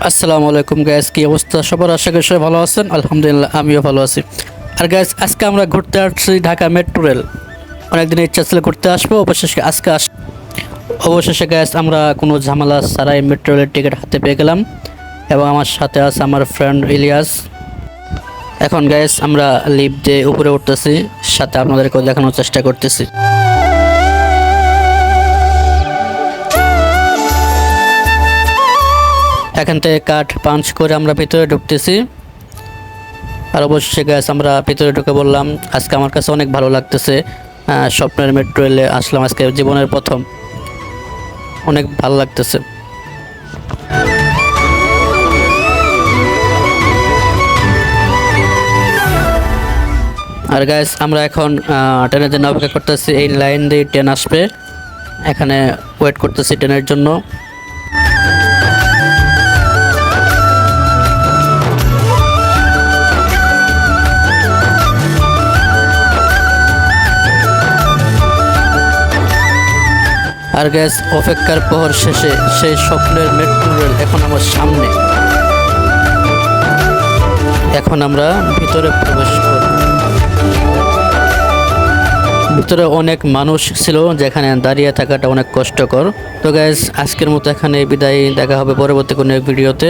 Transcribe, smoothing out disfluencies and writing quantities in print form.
আসসালামু আলাইকুম গাইস, কি অবস্থা সবার? আশা করি সবাই ভালো আছেন। আলহামদুলিল্লাহ আমিও ভালো আছি। আর গাইস, আজকে আমরা ঘুরতে আসছি ঢাকা মেট্রো রেল। অনেকদিন ইচ্ছা ছিল ঘুরতে আসবো, অবশেষে গাইস আমরা কোনো ঝামেলা ছাড়াই মেট্রো রেলের টিকিট হাতে পেয়ে গেলাম এবং আমার সাথে আছে আমার ফ্রেন্ড ইলিয়াস। এখন গাইস আমরা লিফট দিয়ে উপরে উঠতেছি, সাথে আপনাদেরকেও দেখানোর চেষ্টা করতেছি। এখান থেকে কাঠ পাঞ্চ করে আমরা ভিতরে ঢুকতেছি। আর অবশ্যই গ্যাস আমরা ভিতরে ঢুকে বললাম, আজকে আমার কাছে অনেক ভালো লাগতেছে। স্বপ্নের মেট্রো রেলে আসলাম আজকে, জীবনের প্রথম, অনেক ভালো লাগতেছে। আর গ্যাস আমরা এখন ট্রেনের জন্য অপেক্ষা করতেছি। এই লাইন দিয়ে ট্রেন আসবে, এখানে ওয়েট করতেছি ট্রেনের জন্য। আর গ্যাস অপেক্ষার প্রহর শেষে সেই স্বপ্নের মেট্রো রেল এখন আমার সামনে। এখন আমরা ভিতরে প্রবেশ করব। ভিতরে অনেক মানুষ ছিল, যেখানে দাঁড়িয়ে থাকাটা অনেক কষ্টকর। তো গ্যাস আজকের মতো এখানে বিদায়, দেখা হবে পরবর্তী কোনো ভিডিওতে।